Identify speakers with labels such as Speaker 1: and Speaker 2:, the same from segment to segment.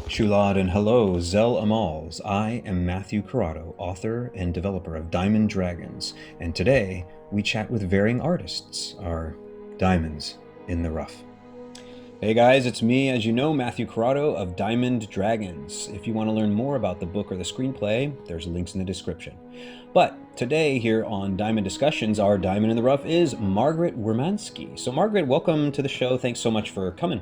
Speaker 1: Shulodd and hello, Zell Amals. I am Matthew Carauddo, author and developer of Diamond Dragons, and today we chat with varying artists, our diamonds in the rough. Hey guys, it's me, as you know, Matthew Carauddo of Diamond Dragons. If you want to learn more about the book or the screenplay, there's links in the description. But today, here on Diamond Discussions, our diamond in the rough is Margaret Wiermanski. So Margaret, welcome to the show. Thanks so much for coming.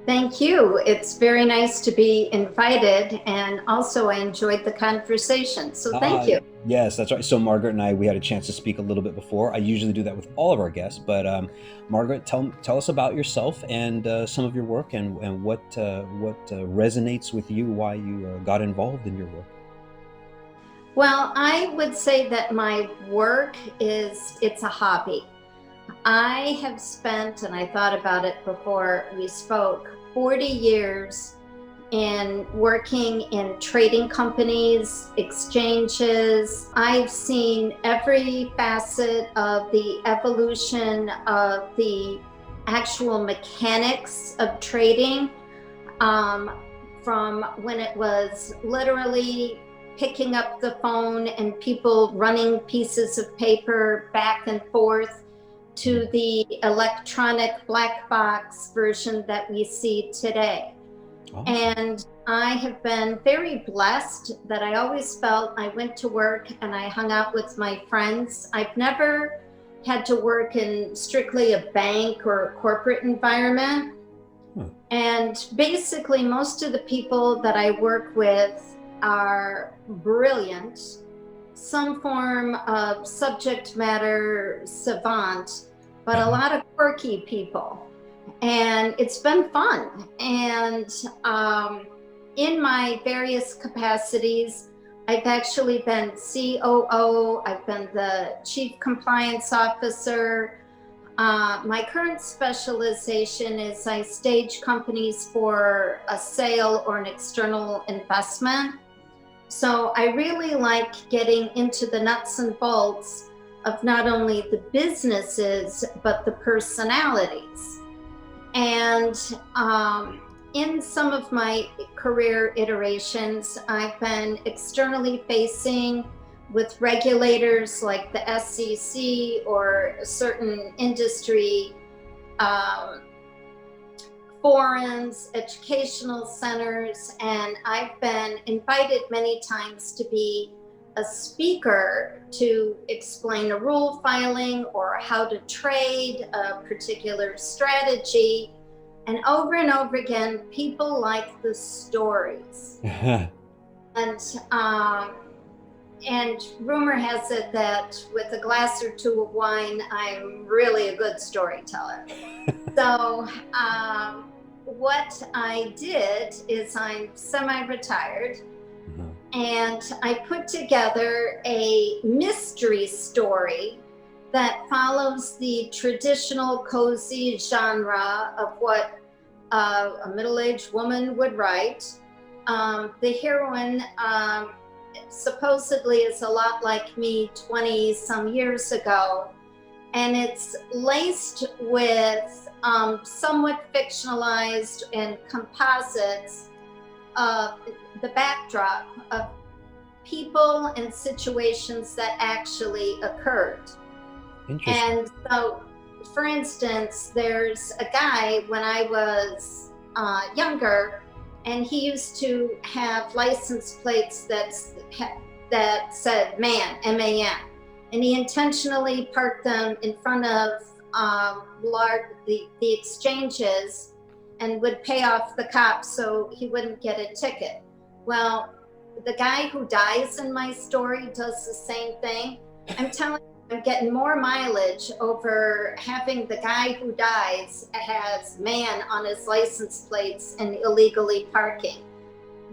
Speaker 2: Thank you. It's very nice to be invited, and also I enjoyed the conversation. So thank you.
Speaker 1: Yes, that's right. So Margaret and I, we had a chance to speak a little bit before. I usually do that with all of our guests, but Margaret, tell us about yourself and some of your work and what resonates with you, why you got involved in your work.
Speaker 2: Well, I would say that my work it's a hobby. I have spent, and I thought about it before we spoke, 40 years in working in trading companies, exchanges. I've seen every facet of the evolution of the actual mechanics of trading, from when it was literally picking up the phone and people running pieces of paper back and forth to the electronic black box version that we see today. Oh. And I have been very blessed that I always felt I went to work and I hung out with my friends. I've never had to work in strictly a bank or a corporate environment. And basically, most of the people that I work with are brilliant, some form of subject matter savant, but a lot of quirky people. And it's been fun. And in my various capacities, I've actually been COO, I've been the Chief Compliance Officer. My current specialization is I stage companies for a sale or an external investment. So I really like getting into the nuts and bolts of not only the businesses, but the personalities. And in some of my career iterations, I've been externally facing with regulators like the SEC or certain industry forums, educational centers, and I've been invited many times to be a speaker to explain a rule filing or how to trade a particular strategy. And over again, people like the stories. And rumor has it that with a glass or two of wine, I'm really a good storyteller. So what I did is I'm semi-retired, and I put together a mystery story that follows the traditional cozy genre of what a middle-aged woman would write. The heroine supposedly is a lot like me 20 some years ago, and it's laced with somewhat fictionalized and composites of the backdrop of people and situations that actually occurred. And so, for instance, there's a guy when I was younger, and he used to have license plates that said man, M-A-N. And he intentionally parked them in front of the exchanges and would pay off the cops so he wouldn't get a ticket. Well, the guy who dies in my story does the same thing. I'm telling you, I'm getting more mileage over having the guy who dies has man on his license plates and illegally parking.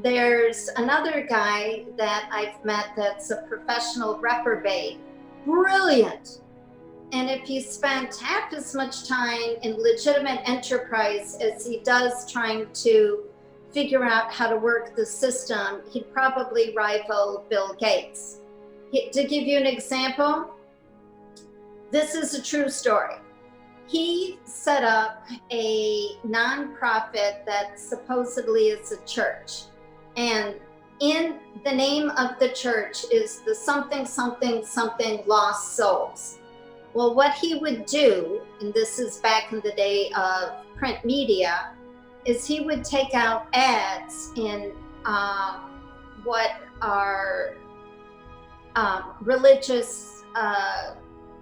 Speaker 2: There's another guy that I've met that's a professional reprobate, brilliant. And if he spent half as much time in legitimate enterprise as he does trying to figure out how to work the system, he'd probably rival Bill Gates. To give you an example, this is a true story. he set up a nonprofit that supposedly is a church. And in the name of the church is the something, something, something lost souls. Well, what he would do, and this is back in the day of print media, is he would take out ads in what are religious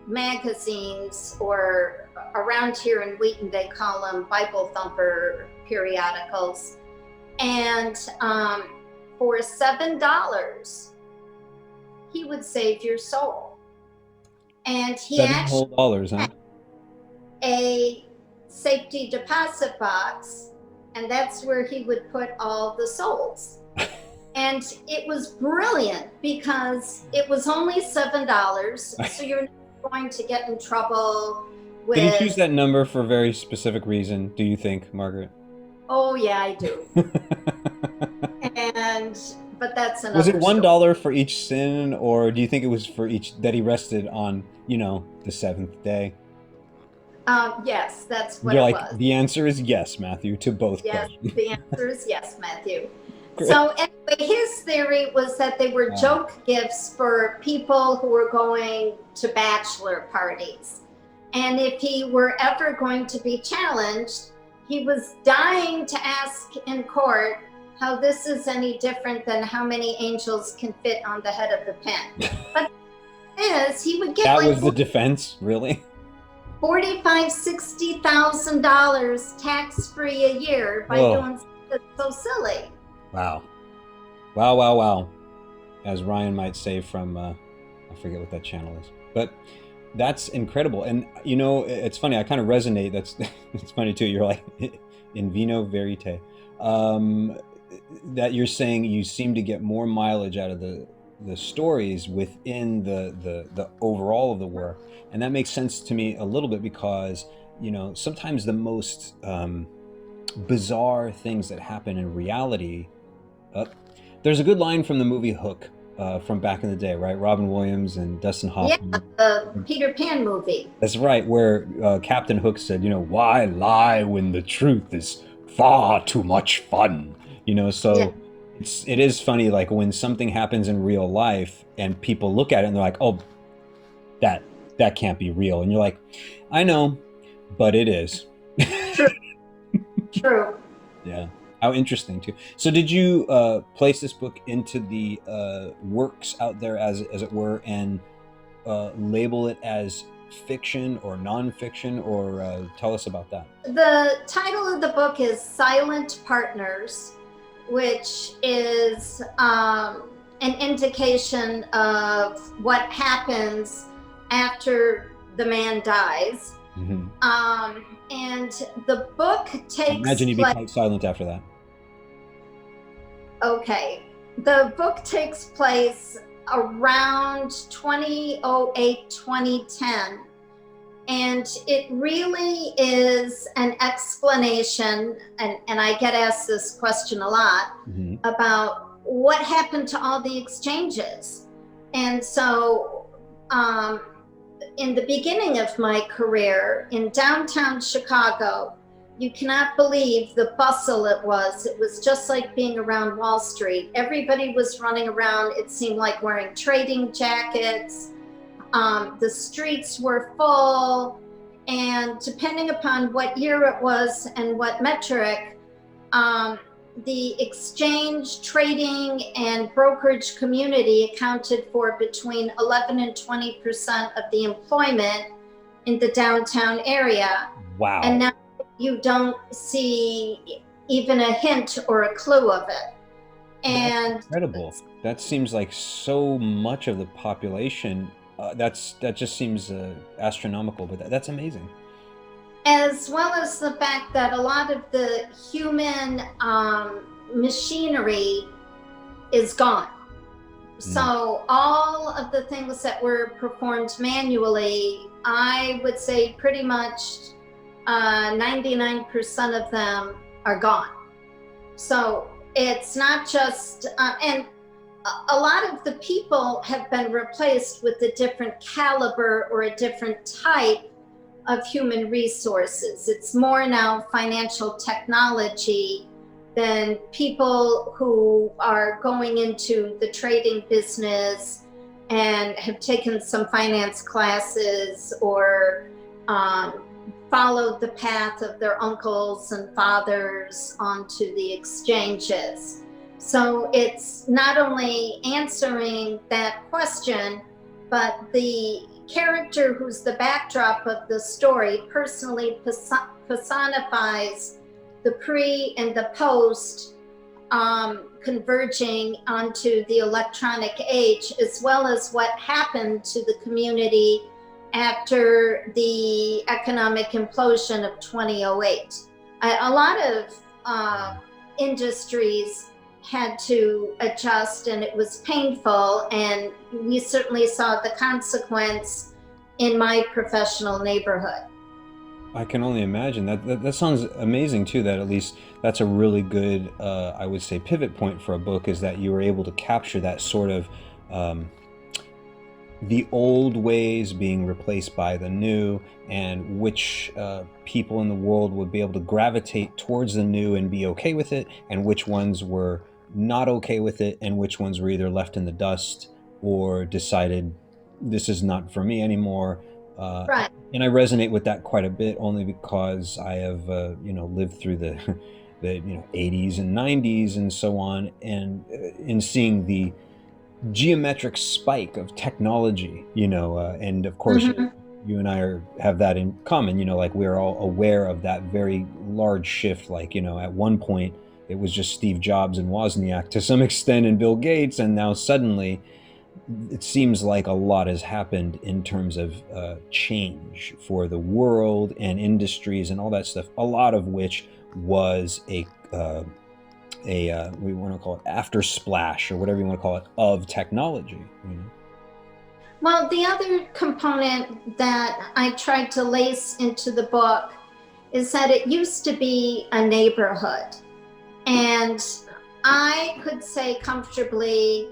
Speaker 2: magazines, or around here in Wheaton they call them Bible thumper periodicals, and for $7 he would save your soul. And he actually
Speaker 1: $7 huh?
Speaker 2: had a safety deposit box, and that's where he would put all the souls. And it was brilliant because it was only $7, so you're not going to get in trouble with...
Speaker 1: Did he choose that number for a very specific reason, do you think, Margaret?
Speaker 2: Oh yeah, I do. But that's another
Speaker 1: Was it $1
Speaker 2: story.
Speaker 1: for each sin, or do you think it was for each that he rested on, the seventh day?
Speaker 2: Yes, that's what
Speaker 1: You're
Speaker 2: it
Speaker 1: like,
Speaker 2: was.
Speaker 1: the answer is yes, Matthew, to both
Speaker 2: Yes,
Speaker 1: questions.
Speaker 2: the answer is yes, Matthew.
Speaker 1: Great.
Speaker 2: So anyway, his theory was that they were joke gifts for people who were going to bachelor parties. And if he were ever going to be challenged, he was dying to ask in court how this is any different than how many angels can fit on the head of the pen. But he would get
Speaker 1: That
Speaker 2: like
Speaker 1: was the defense, really?
Speaker 2: $45,000, $60,000 tax-free a year by doing something so silly.
Speaker 1: Wow. Wow, wow, wow. As Ryan might say from, I forget what that channel is. But that's incredible. And, it's funny, I kind of resonate. It's funny, too. You're like, in vino verite. That you're saying you seem to get more mileage out of the stories within the overall of the work. And that makes sense to me a little bit because, sometimes the most bizarre things that happen in reality. There's a good line from the movie Hook from back in the day, right? Robin Williams and Dustin Hoffman.
Speaker 2: Yeah, the Peter Pan movie.
Speaker 1: That's right, where Captain Hook said, why lie when the truth is far too much fun? So
Speaker 2: Yeah.
Speaker 1: it is funny, like when something happens in real life and people look at it and they're like, oh, that can't be real. And you're like, I know, but it is.
Speaker 2: True.
Speaker 1: Yeah. How interesting, too. So did you place this book into the works out there, as it were, and label it as fiction or nonfiction, or tell us about that?
Speaker 2: The title of the book is Silent Partners, which is an indication of what happens after the man dies.
Speaker 1: Mm-hmm.
Speaker 2: And the book takes
Speaker 1: I imagine you'd be quite silent after that.
Speaker 2: Okay. The book takes place around 2008, 2010. And it really is an explanation, and I get asked this question a lot, mm-hmm. about what happened to all the exchanges. And so in the beginning of my career in downtown Chicago, you cannot believe the bustle it was. It was just like being around Wall Street. Everybody was running around, it seemed like, wearing trading jackets. The streets were full, and depending upon what year it was and what metric, the exchange, trading, and brokerage community accounted for between 11 and 20% of the employment in the downtown area.
Speaker 1: Wow.
Speaker 2: And now you don't see even a hint or a clue of it. And
Speaker 1: that's incredible. That seems like so much of the population. That just seems astronomical, but that's amazing.
Speaker 2: As well as the fact that a lot of the human machinery is gone. So all of the things that were performed manually, I would say pretty much 99% of them are gone. So it's not just, and a lot of the people have been replaced with a different caliber or a different type of human resources. It's more now financial technology than people who are going into the trading business and have taken some finance classes or followed the path of their uncles and fathers onto the exchanges. So it's not only answering that question, but the character who's the backdrop of the story personally personifies the pre and the post converging onto the electronic age, as well as what happened to the community after the economic implosion of 2008. A lot of industries had to adjust, and it was painful, and we certainly saw the consequence in my professional neighborhood.
Speaker 1: I can only imagine. That sounds amazing too. That at least that's a really good, I would say, pivot point for a book, is that you were able to capture that sort of the old ways being replaced by the new, and which people in the world would be able to gravitate towards the new and be okay with it, and which ones were not okay with it, and which ones were either left in the dust or decided this is not for me anymore.
Speaker 2: Right.
Speaker 1: And I resonate with that quite a bit, only because I have lived through the 80s and 90s and so on, and in seeing the geometric spike of technology, and of course, you and I have that in common, like we're all aware of that very large shift. Like, at one point it was just Steve Jobs and Wozniak to some extent and Bill Gates, and now suddenly it seems like a lot has happened in terms of change for the world and industries and all that stuff, a lot of which was a we want to call it after splash or whatever you want to call it of technology.
Speaker 2: Well, the other component that I tried to lace into the book is that it used to be a neighborhood, and I could say comfortably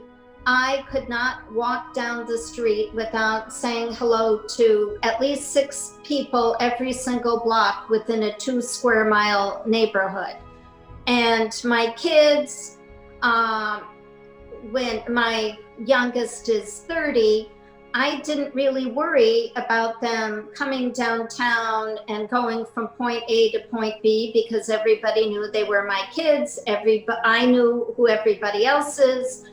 Speaker 2: I could not walk down the street without saying hello to at least 6 people every single block within a 2 square mile neighborhood. And my kids, when my youngest is 30, I didn't really worry about them coming downtown and going from point A to point B, because everybody knew they were my kids. I knew who everybody else's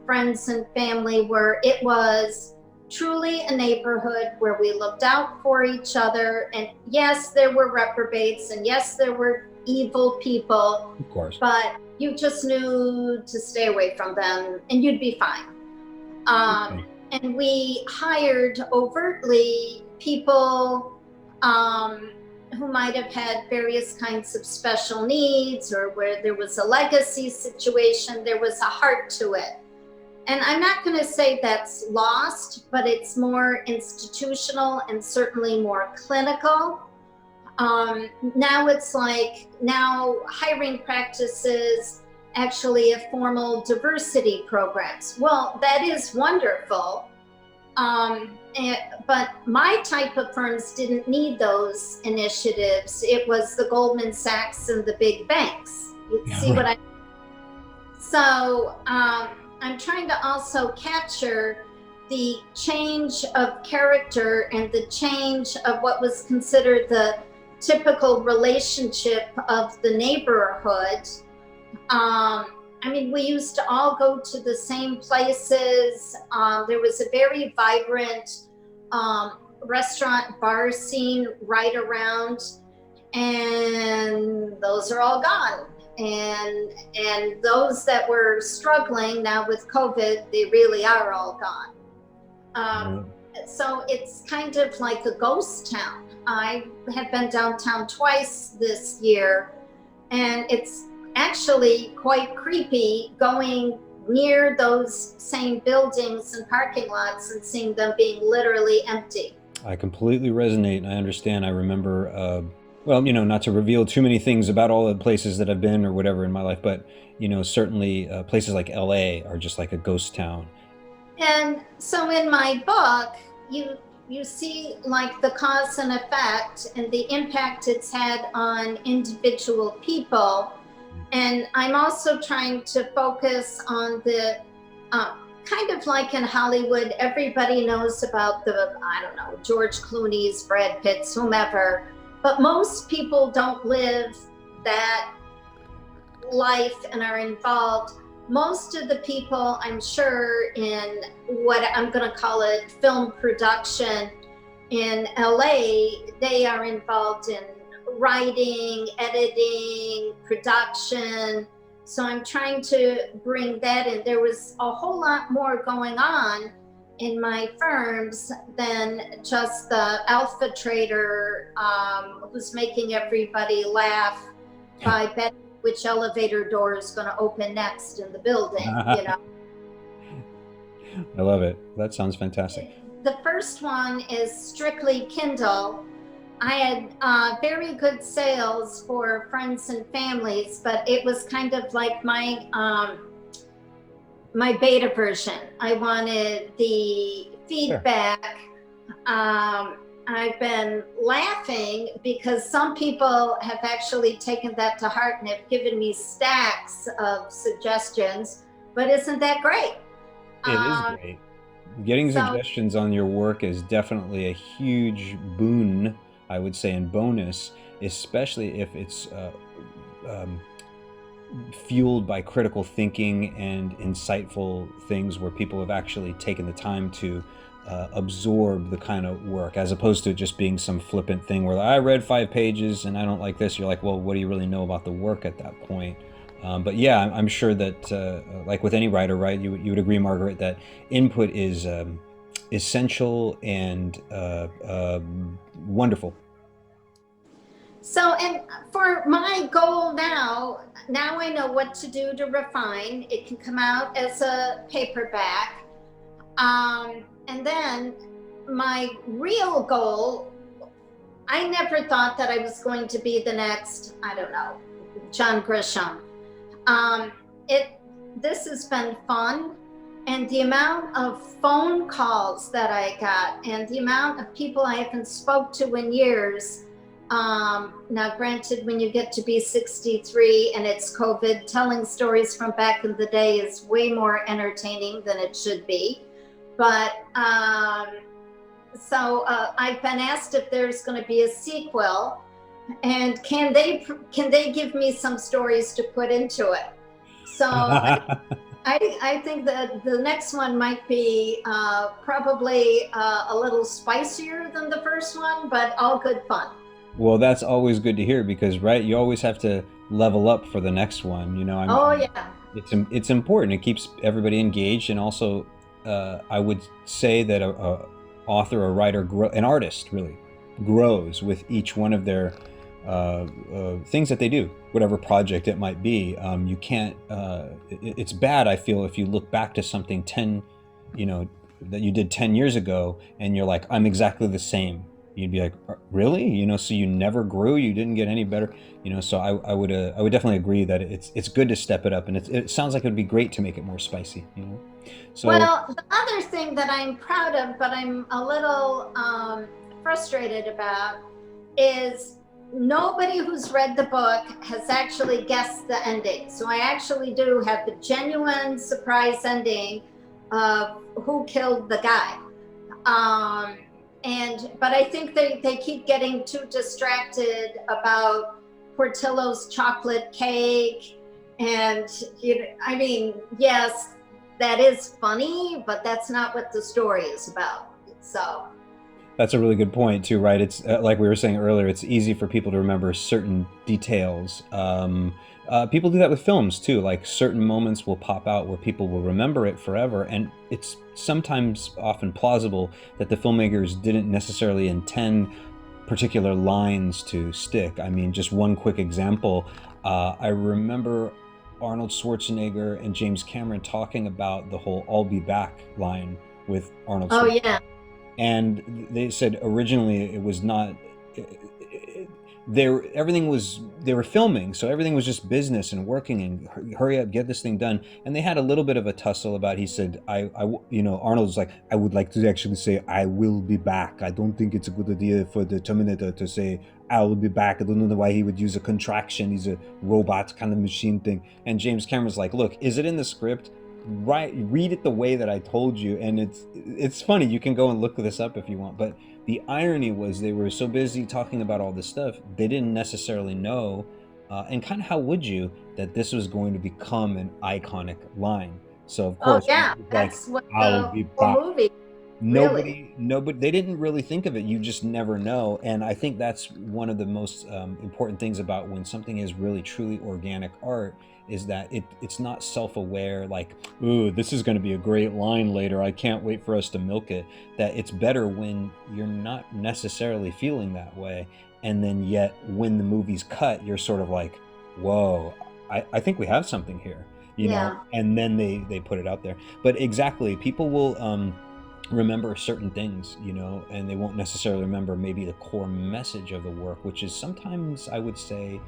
Speaker 2: friends and family were. It was truly a neighborhood where we looked out for each other. And yes, there were reprobates, and yes, there were evil people,
Speaker 1: of course,
Speaker 2: but you just knew to stay away from them and you'd be fine. Okay. And we hired overtly people who might have had various kinds of special needs, or where there was a legacy situation. There was a heart to it. And I'm not going to say that's lost, but it's more institutional and certainly more clinical. Now it's like, now hiring practices actually have formal diversity programs. Well, that is wonderful. But my type of firms didn't need those initiatives. It was the Goldman Sachs and the big banks. You see what I mean? So I'm trying to also capture the change of character and the change of what was considered the typical relationship of the neighborhood. I mean, we used to all go to the same places. There was a very vibrant restaurant bar scene right around, and those are all gone. And those that were struggling now with COVID, they really are all gone. So it's kind of like a ghost town. I have been downtown twice this year, and it's actually quite creepy going near those same buildings and parking lots and seeing them being literally empty.
Speaker 1: I completely resonate, and I understand. I remember, well, not to reveal too many things about all the places that I've been or whatever in my life, but, certainly places like LA are just like a ghost town.
Speaker 2: And so in my book, you see like the cause and effect and the impact it's had on individual people. And I'm also trying to focus on the kind of like in Hollywood, everybody knows about the, I don't know, George Clooney's, Brad Pitt's, whomever, but most people don't live that life and are involved. Most of the people, I'm sure, in what I'm going to call it film production in LA, they are involved in writing, editing, production. So I'm trying to bring that in. There was a whole lot more going on in my firms than just the alpha trader who's making everybody laugh by betting which elevator door is going to open next in the building, you know.
Speaker 1: I love it. That sounds fantastic.
Speaker 2: The first one is strictly Kindle. I had very good sales for friends and families, but it was kind of like my my beta version. I wanted the feedback. Sure. I've been laughing because some people have actually taken that to heart and have given me stacks of suggestions, but isn't that great?
Speaker 1: It is great. Getting suggestions on your work is definitely a huge boon, I would say, and bonus, especially if it's fueled by critical thinking and insightful things where people have actually taken the time to absorb the kind of work, as opposed to just being some flippant thing where I read 5 pages and I don't like this. You're like, well, what do you really know about the work at that point? But yeah, I'm sure that like with any writer, right, you would agree, Margaret, that input is essential and wonderful.
Speaker 2: So, and for my goal now I know what to do to refine. It can come out as a paperback. And then my real goal, I never thought that I was going to be the next, I don't know, John Grisham. This has been fun. And the amount of phone calls that I got and the amount of people I haven't spoke to in years. Now, granted, when you get to be 63 and it's COVID, telling stories from back in the day is way more entertaining than it should be. But so I've been asked if there's going to be a sequel, and can they give me some stories to put into it? So I think that the next one might be probably a little spicier than the first one, but all good fun.
Speaker 1: Well, that's always good to hear because, right, you always have to level up for the next one. You know,
Speaker 2: yeah,
Speaker 1: it's important. It keeps everybody engaged, and also, I would say that a author, a writer, an artist really grows with each one of their things that they do, whatever project it might be. You can't. It's bad, I feel, if you look back to something that you did 10 years ago, and you're like, I'm exactly the same. You'd be like, really? So you never grew, you didn't get any better, so I would definitely agree that it's good to step it up, and it sounds like it would be great to make it more spicy, So,
Speaker 2: well, the other thing that I'm proud of, but I'm a little frustrated about, is nobody who's read the book has actually guessed the ending. So I actually do have the genuine surprise ending of who killed the guy. But I think they keep getting too distracted about Portillo's chocolate cake. And, I mean, yes, that is funny, but that's not what the story is about. So
Speaker 1: that's a really good point too, right? It's like we were saying earlier, it's easy for people to remember certain details. People do that with films too, like certain moments will pop out where people will remember it forever, and it's sometimes often plausible that the filmmakers didn't necessarily intend particular lines to stick. I mean, just one quick example, I remember Arnold Schwarzenegger and James Cameron talking about the whole "I'll be back" line with Arnold Schwarzenegger.
Speaker 2: Oh, yeah.
Speaker 1: And they said originally it was not, they were filming, so everything was just business and working and hurry up, get this thing done. And they had a little bit of a tussle about. He said, Arnold's like, I would like to actually say I will be back. I don't think it's a good idea for the Terminator to say I will be back. I don't know why he would use a contraction. He's a robot kind of machine thing. And James Cameron's like, look, is it in the script? Read it the way that I told you. And it's funny. You can go and look this up if you want, but the irony was they were so busy talking about all this stuff, they didn't necessarily know, and kind of how would you, that this was going to become an iconic line. So of course,
Speaker 2: yeah,
Speaker 1: like,
Speaker 2: that's what
Speaker 1: I'll
Speaker 2: the
Speaker 1: be
Speaker 2: whole
Speaker 1: back.
Speaker 2: movie. Really?
Speaker 1: Nobody, they didn't really think of it. You just never know. And I think that's one of the most important things about when something is really truly organic art, is that it's not self-aware, like, ooh, this is going to be a great line later, I can't wait for us to milk it. That it's better when you're not necessarily feeling that way. And then yet when the movie's cut, you're sort of like, whoa, I think we have something here,
Speaker 2: Yeah.
Speaker 1: and then they put it out there. But exactly, people will remember certain things, and they won't necessarily remember maybe the core message of the work, which is sometimes, I would say,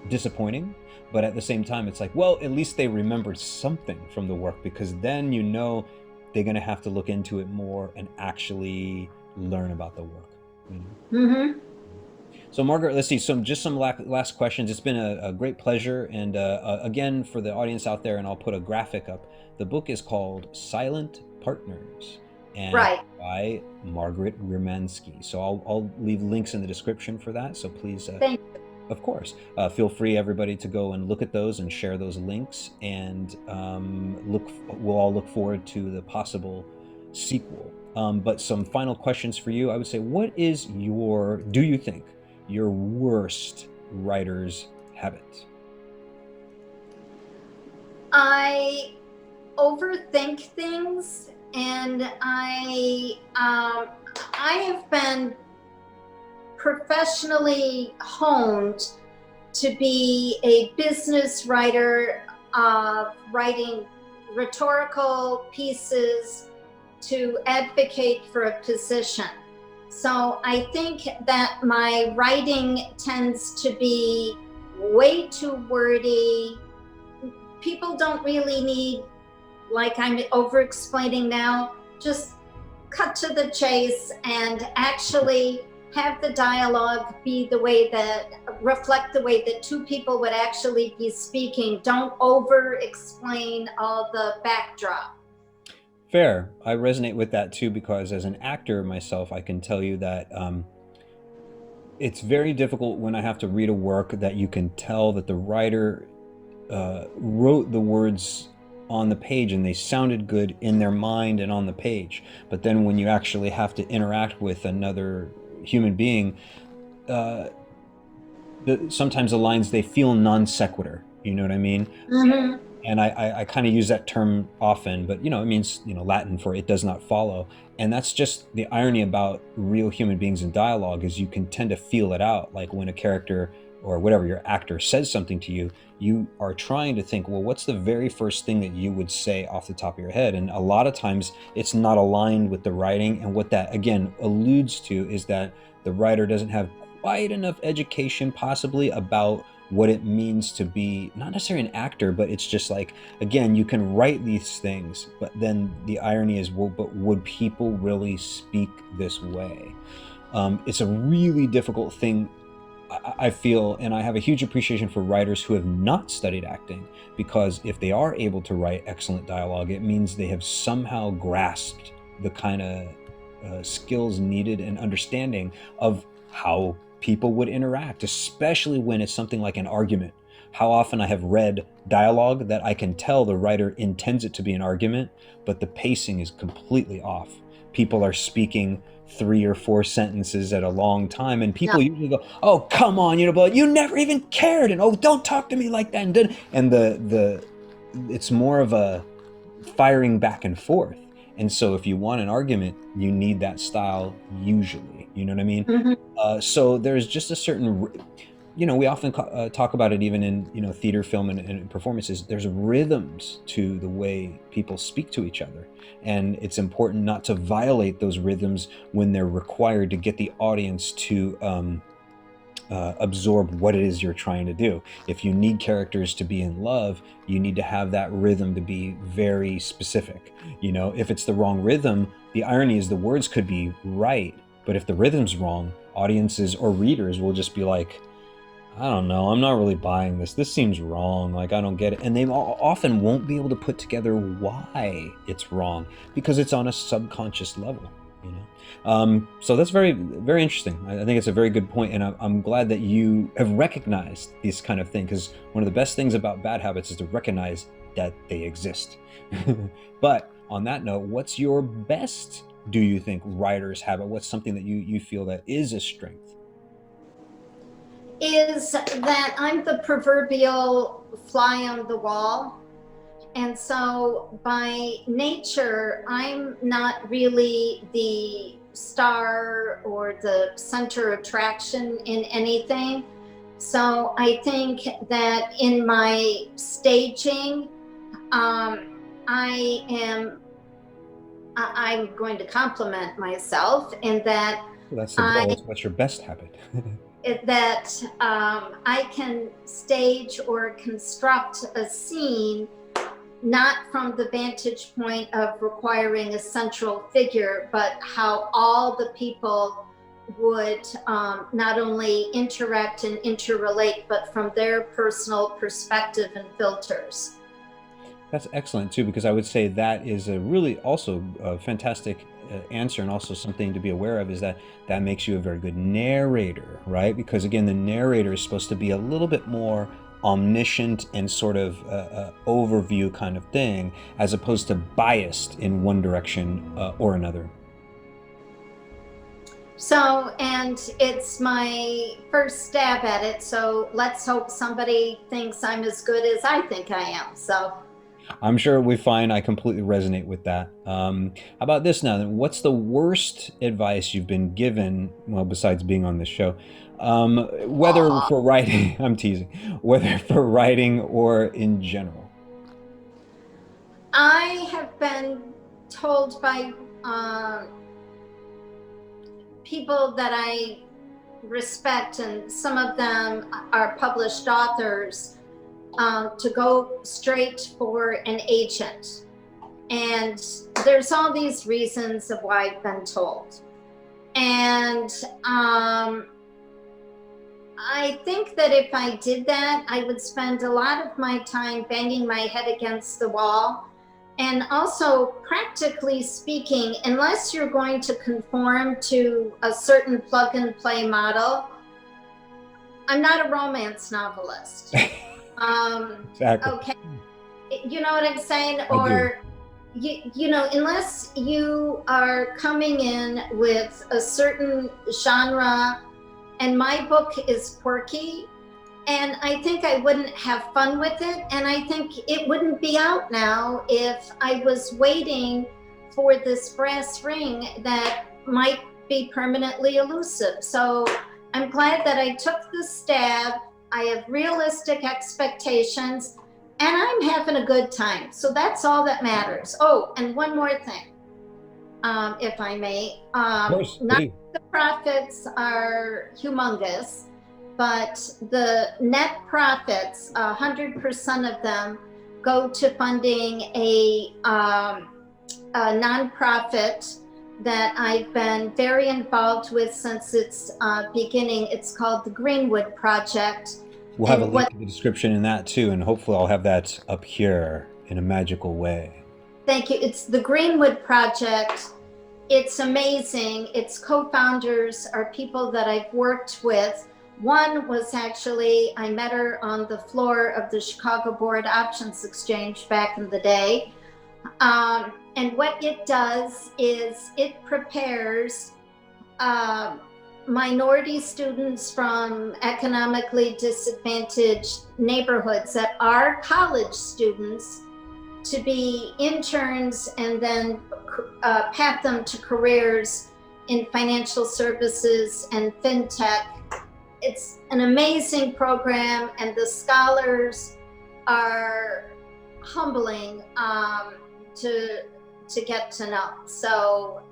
Speaker 1: disappointing. But at the same time, it's like, well, at least they remembered something from the work, because then they're going to have to look into it more and actually learn about the work.
Speaker 2: Mm-hmm.
Speaker 1: So Margaret, let's see, some last questions. It's been a great pleasure. And again, for the audience out there, and I'll put a graphic up, the book is called Silent Partners, and
Speaker 2: Right.
Speaker 1: by Margaret Wiermanski. So I'll leave links in the description for that. So please,
Speaker 2: Thank you.
Speaker 1: of course, feel free, everybody, to go and look at those and share those links. And we'll all look forward to the possible sequel. But some final questions for you. I would say, what is do you think, your worst writer's habit?
Speaker 2: I overthink things, and I have been professionally honed to be a business writer, writing rhetorical pieces to advocate for a position. So I think that my writing tends to be way too wordy. People don't really need, like I'm over-explaining now, just cut to the chase and actually have the dialogue be the way that, reflect the way that two people would actually be speaking. Don't over-explain all the backdrop.
Speaker 1: Fair. I resonate with that too, because as an actor myself, I can tell you that it's very difficult when I have to read a work that you can tell that the writer wrote the words on the page and they sounded good in their mind and on the page. But then when you actually have to interact with another human being, sometimes the lines, they feel non sequitur. You know what I mean?
Speaker 2: Mm-hmm.
Speaker 1: And I kind of use that term often, but it means Latin for "it does not follow." And that's just the irony about real human beings in dialogue, is you can tend to feel it out. Like when a character or whatever, your actor, says something to you, you are trying to think, well, what's the very first thing that you would say off the top of your head? And a lot of times it's not aligned with the writing. And what that again alludes to is that the writer doesn't have quite enough education possibly about what it means to be not necessarily an actor, but it's just like, again, you can write these things, but then the irony is, well, but would people really speak this way? It's a really difficult thing, I feel, and I have a huge appreciation for writers who have not studied acting, because if they are able to write excellent dialogue, it means they have somehow grasped the kind of skills needed and understanding of how people would interact, especially when it's something like an argument. How often I have read dialogue that I can tell the writer intends it to be an argument, but the pacing is completely off. People are speaking 3 or 4 sentences at a long time, and people usually go, "Oh, come on, but you never even cared," and "Oh, don't talk to me like that," and the it's more of a firing back and forth. And so if you want an argument, you need that style usually. You know what I mean?
Speaker 2: Mm-hmm.
Speaker 1: So there's just a certain, we often talk about it even in, theater, film, and performances. There's rhythms to the way people speak to each other. And it's important not to violate those rhythms when they're required to get the audience to absorb what it is you're trying to do. If you need characters to be in love, you need to have that rhythm to be very specific. You know, if it's the wrong rhythm, the irony is the words could be right, but if the rhythm's wrong, audiences or readers will just be like, I don't know, I'm not really buying this. This seems wrong. Like, I don't get it. And they often won't be able to put together why it's wrong because it's on a subconscious level, you know? So that's very, very interesting. I think it's a very good point, and I'm glad that you have recognized this kind of thing, because one of the best things about bad habits is to recognize that they exist. But on that note, what's your best, do you think, writer's habit? What's something that you feel that is a strength?
Speaker 2: Is that I'm the proverbial fly on the wall. And so by nature, I'm not really the star or the center attraction in anything. So I think that in my staging, I'm going to compliment myself in that
Speaker 1: Well, that's the goal. What's your best habit?
Speaker 2: I can stage or construct a scene not from the vantage point of requiring a central figure, but how all the people would not only interact and interrelate, but from their personal perspective and filters.
Speaker 1: That's excellent too, because I would say that is a really also a fantastic answer, and also something to be aware of is that that makes you a very good narrator, right? Because again, the narrator is supposed to be a little bit more omniscient and sort of overview kind of thing, as opposed to biased in one direction or another.
Speaker 2: So, and it's my first stab at it, so let's hope somebody thinks I'm as good as I think I am. So
Speaker 1: I'm sure we find I completely resonate with that. How about this now? Then, what's the worst advice you've been given? Well, besides being on this show, whether for writing, I'm teasing, whether for writing or in general.
Speaker 2: I have been told by people that I respect, and some of them are published authors, to go straight for an agent. And there's all these reasons of why I've been told. And I think that if I did that, I would spend a lot of my time banging my head against the wall. And also, practically speaking, unless you're going to conform to a certain plug and play model, I'm not a romance novelist.
Speaker 1: Exactly.
Speaker 2: Okay, you know what I'm saying? Or you know, unless you are coming in with a certain genre, and my book is quirky, and I think I wouldn't have fun with it, and I think it wouldn't be out now if I was waiting for this brass ring that might be permanently elusive. So I'm glad that I took the stab. I have realistic expectations, and I'm having a good time. So that's all that matters. Oh, and one more thing, if I may. Not the profits are humongous, but the net profits, 100% of them go to funding a nonprofit that I've been very involved with since its beginning. It's called the Greenwood Project.
Speaker 1: We'll have a link in the description in that too, and hopefully I'll have that up here in a magical way.
Speaker 2: Thank you. It's the Greenwood Project. It's amazing. Its co-founders are people that I've worked with. One was actually, I met her on the floor of the Chicago Board Options Exchange back in the day. And what it does is it prepares minority students from economically disadvantaged neighborhoods that are college students to be interns, and then path them to careers in financial services and fintech. It's an amazing program, and the scholars are humbling to get to know. So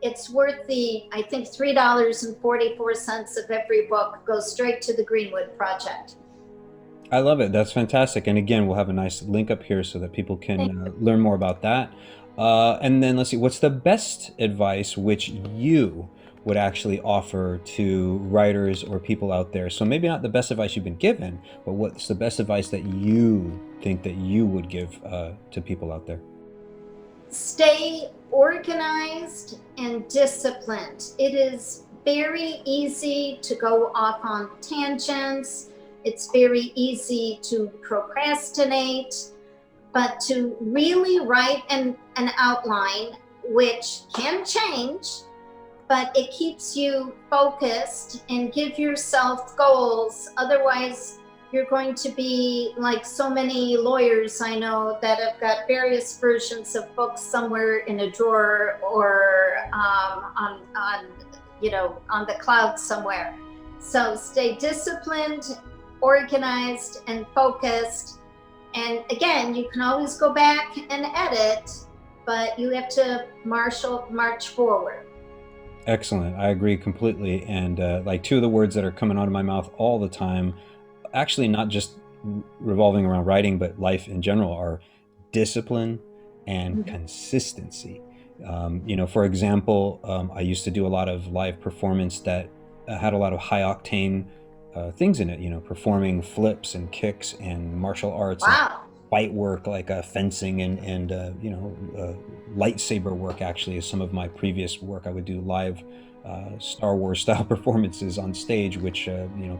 Speaker 2: it's worth I think $3.44 of every book goes straight to the Greenwood Project.
Speaker 1: I love it. That's fantastic. And again, we'll have a nice link up here so that people can learn more about that. And then let's see, what's the best advice which you would actually offer to writers or people out there? So maybe not the best advice you've been given, but what's the best advice that you think that you would give to people out there?
Speaker 2: Stay organized and disciplined. It is very easy to go off on tangents. It's very easy to procrastinate, but to really write an outline, which can change, but it keeps you focused, and give yourself goals. Otherwise, you're going to be like so many lawyers I know that have got various versions of books somewhere in a drawer or on the cloud somewhere. So stay disciplined, organized, and focused. And again, you can always go back and edit, but you have to march forward.
Speaker 1: Excellent. I agree completely. And like two of the words that are coming out of my mouth all the time, actually not just revolving around writing, but life in general, are discipline and consistency. For example, I used to do a lot of live performance that had a lot of high octane things in it, performing flips and kicks and martial arts.
Speaker 2: Wow.
Speaker 1: And fight work like fencing and lightsaber work actually is some of my previous work. I would do live Star Wars style performances on stage, which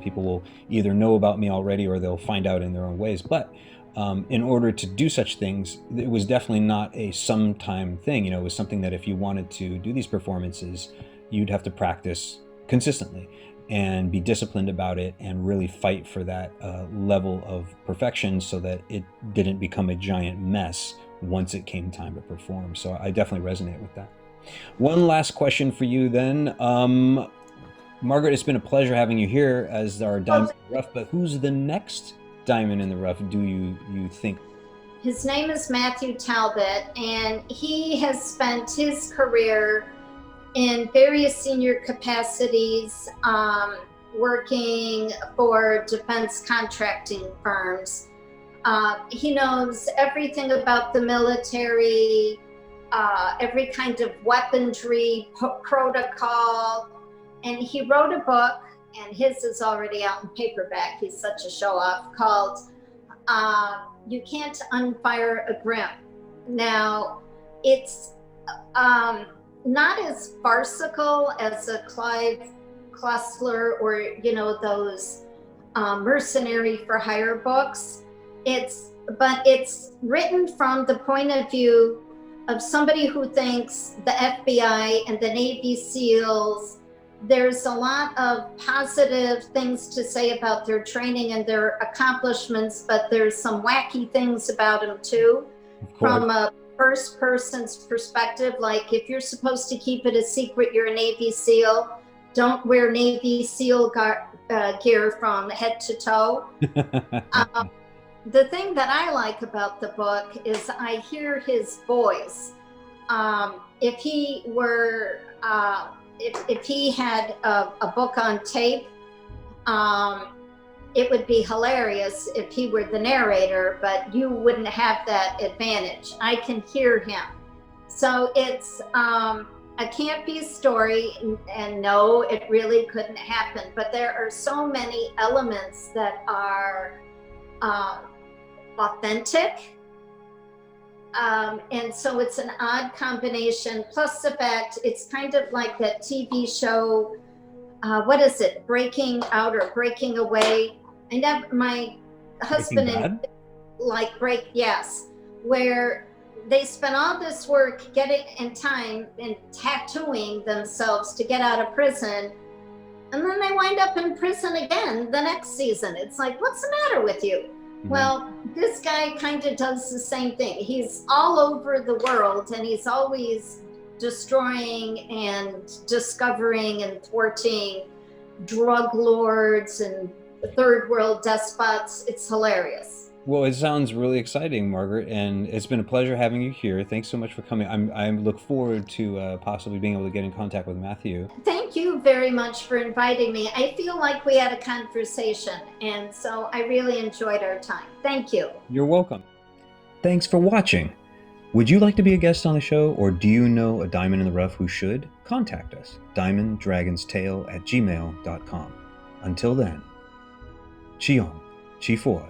Speaker 1: people will either know about me already or they'll find out in their own ways. But in order to do such things, it was definitely not a sometime thing. It was something that if you wanted to do these performances, you'd have to practice consistently and be disciplined about it and really fight for that level of perfection so that it didn't become a giant mess once it came time to perform. So I definitely resonate with that. One last question for you then. Margaret, it's been a pleasure having you here as our diamond in the rough, but who's the next diamond in the rough, do you think?
Speaker 2: His name is Matthew Talbot, and he has spent his career in various senior capacities, working for defense contracting firms. He knows everything about the military, every kind of weaponry protocol, and he wrote a book, and his is already out in paperback. He's such a show-off, called You Can't Unfire a Grim. Now, it's not as farcical as a Clive Cussler or those mercenary for hire books. But it's written from the point of view of somebody who thinks the FBI and the Navy SEALs, there's a lot of positive things to say about their training and their accomplishments, but there's some wacky things about them too, from a first person's perspective. Like, if you're supposed to keep it a secret, you're a Navy SEAL, don't wear Navy SEAL gear from head to toe. The thing that I like about the book is I hear his voice. If he were, if he had a book on tape, it would be hilarious if he were the narrator, but you wouldn't have that advantage. I can hear him. So it's a campy story, and no, it really couldn't happen. But there are so many elements that are authentic. And so it's an odd combination, plus the fact it's kind of like that TV show, what is it, Breaking Out or Breaking Away? I never, my husband and yes, where they spent all this work getting and time and tattooing themselves to get out of prison, and then they wind up in prison again the next season. It's like, what's the matter with you? Mm-hmm. Well, this guy kind of does the same thing. He's all over the world, and he's always destroying and discovering and thwarting drug lords and third world despots. It's hilarious.
Speaker 1: Well, it sounds really exciting, Margaret, and it's been a pleasure having you here. Thanks so much for coming. I look forward to possibly being able to get in contact with Matthew.
Speaker 2: Thank you very much for inviting me. I feel like we had a conversation, and so I really enjoyed our time. Thank you.
Speaker 1: You're welcome. Thanks for watching. Would you like to be a guest on the show, or do you know a diamond in the rough who should? Contact us, diamonddragonstale@gmail.com. Until then, Chiong, Chifoy,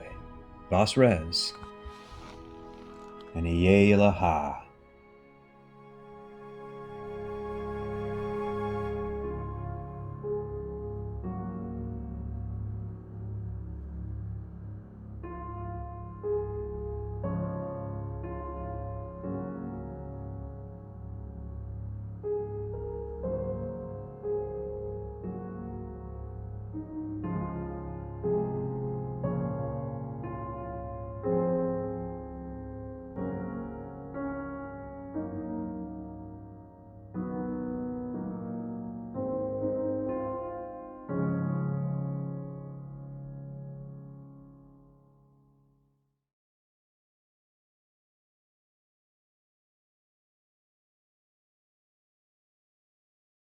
Speaker 1: Vas Res, and Iye Laha.